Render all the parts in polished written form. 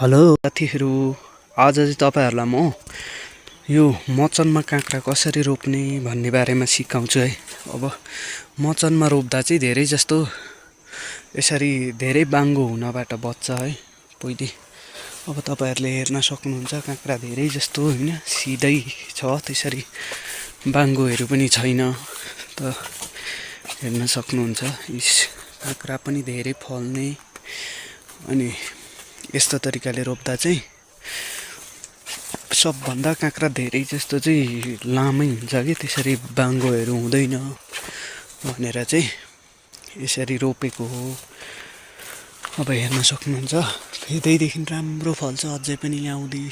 Hello साथीहरू, आज चाहिँ तपाईहरुलाई म यो मचनमा काँक्रा कसरी रोप्ने भन्ने बारेमा सिकाउँछु है। अब मचनमा रोप्दा चाहिँ धेरै जस्तो यसरी धेरै बाङ्गो हुनबाट बच्छ है। पहिले अब तपाईहरुले हेर्न सक्नुहुन्छ काँक्रा धेरै जस्तो हैन सिधै छ, त्यसरी बाङ्गोहरू पनि छैन। त हेर्न सक्नुहुन्छ यस काँक्रा पनि धेरै फल्ने अनि यस्तो तरिकाले रोप्दा चाहिँ सबभन्दा काँक्रा धेरै जस्तो चाहिँ लामै हुन्छ कि त्यसरी बाङ्गोहरू हुँदैन भनेर चाहिँ यसरी रोपेको हो। अब हेर्न सक्नुहुन्छ फेदैदेखि राम्रो फल्छ, अझै पनि आउँदै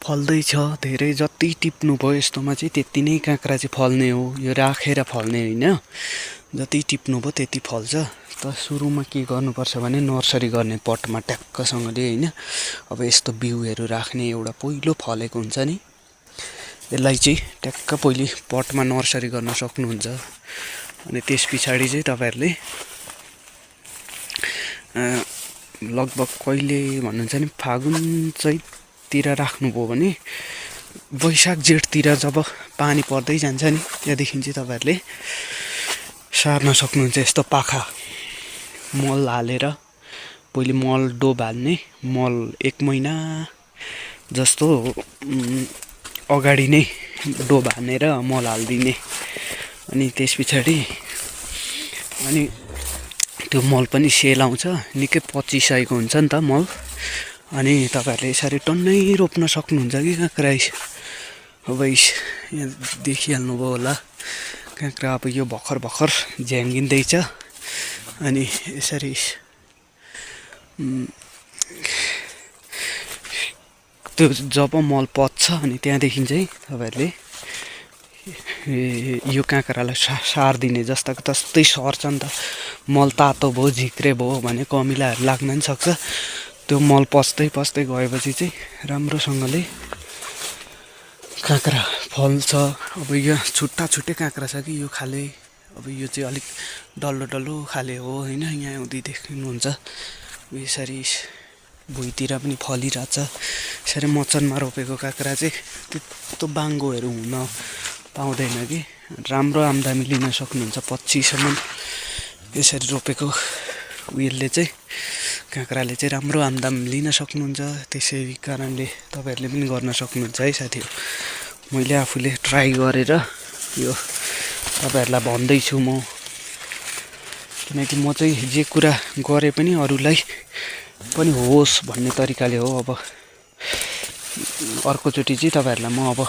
फल्दै छ। धेरै जति टिप्नु भयो यस्तोमा चाहिँ त्यति नै काँक्रा चाहिँ फल्ने हो, यो राखेर फल्ने हैन। जति टिप्नु भयो त्यति फल्छ। त सुरुमा के गर्नुपर्छ भने नर्सरी गर्ने पटमा ट्याक्कसँगले हैन। अब यस्तो बिउहरू राख्ने एउटा पहिलो फलेको हुन्छ नि, यसलाई चाहिँ ट्याक्क पहिले पटमा नर्सरी गर्न सक्नुहुन्छ। अनि त्यस पछाडि चाहिँ तपाईहरुले लगभग कहिले भन्नुहुन्छ नि फागुन चैततिर राख्नुभयो भने वैशाख जेठतिर जब पानी पर्दै जान्छ नि त्यहाँदेखि चाहिँ तपाईहरुले सार्न सक्नुहुन्छ। यस्तो पाखा मल हालेर पहिले मल डोब हाल्ने, मल 1 महिना जस्तो अगाडि नै डोब हानेर मल हाल्दिने। अनि त्यस पछाडि अनि त्यो मल पनि सेल आउँछ, निकै पचिसकेको हुन्छ नि त मल। अनि तपाईहरुले यसरी टन्नै रोप्न सक्नुहुन्छ कि काँक्रा। अब यहाँ देखिहाल्नुभयो होला काँक्रा अब यो भर्खर भर्खर झ्याङ्गिँदैछ। अनि यसरी त्यो जब मल पच्छ अनि त्यहाँदेखि चाहिँ तपाईहरुले यो काँक्रालाई सार्दिने। जस्ताको तस्तै सर्छ नि त, मल तातो भयो झिक्रे भयो भने कमिलाहरू लाग्न नि सक्छ। त्यो मल पस्दै पस्दै गएपछि चाहिँ राम्रोसँगले काँक्रा फल्छ। अब यो छुट्टा छुट्टै काँक्रा छ कि यो खाले, अब यो चाहिँ अलिक डल्लो डल्लो खाले हो हैन। यहाँ आउँदै देख्नुहुन्छ यसरी भुइँतिर पनि फलिरहेछ। यसरी मचनमा रोपेको काँक्रा चाहिँ त्यस्तो बाङ्गोहरू हुन पाउँदैन कि, राम्रो आम्दानी लिन सक्नुहुन्छ 25 सम्म यसरी रोपेको उयसले चाहिँ काँक्राले चाहिँ राम्रो आम्दानी लिन सक्नुहुन्छ। त्यसै कारणले तपाईहरुले पनि गर्न सक्नुहुन्छ है साथीहरु। मैले आफूले ट्राई गरेर यो तपाईहरुलाई भन्दैछु म, किनकि म चाहिँ जे कुरा गरे पनि अरूलाई पनि होस् भन्ने तरिकाले हो। अब अर्कोचोटि चाहिँ तपाईहरुलाई म अब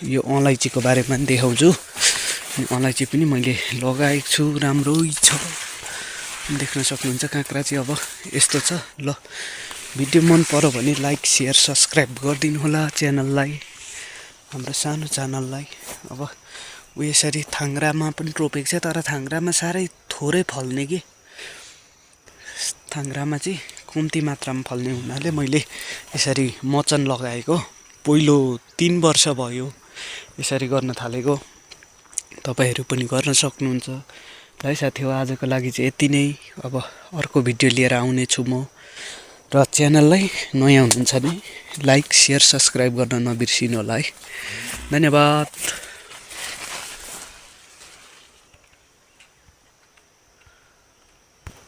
यो अलैँचीको बारेमा पनि देखाउँछु। अलैँची पनि मैले लगाएको छु, राम्रै छ, देख्न सक्नुहुन्छ। काँक्रा चाहिँ अब यस्तो छ। ल भिडियो मन पर्यो भने लाइक शेयर सब्स्क्राइब गरिदिनु होला च्यानललाई, हाम्रो सानो च्यानललाई। अब यसरी थाङ्ग्रामा पनि रोपेको छ, तर थाङ्ग्रामा साह्रै थोरै फल्ने कि, थाङ्ग्रामा चाहिँ कम्ती मात्रामा फल्ने हुनाले मैले यसरी मचन लगाएको। पहिलो 3 वर्ष भयो यसरी गर्न थालेको। तपाईहरु पनि गर्न सक्नुहुन्छ है साथी हो। आजको लागि चाहिँ यति नै। अब अर्को भिडियो लिएर आउने छु म। र च्यानललाई नयाँ हुनुहुन्छ भने लाइक शेयर सब्स्क्राइब गर्न नबिर्सिनु होला है। धन्यवाद।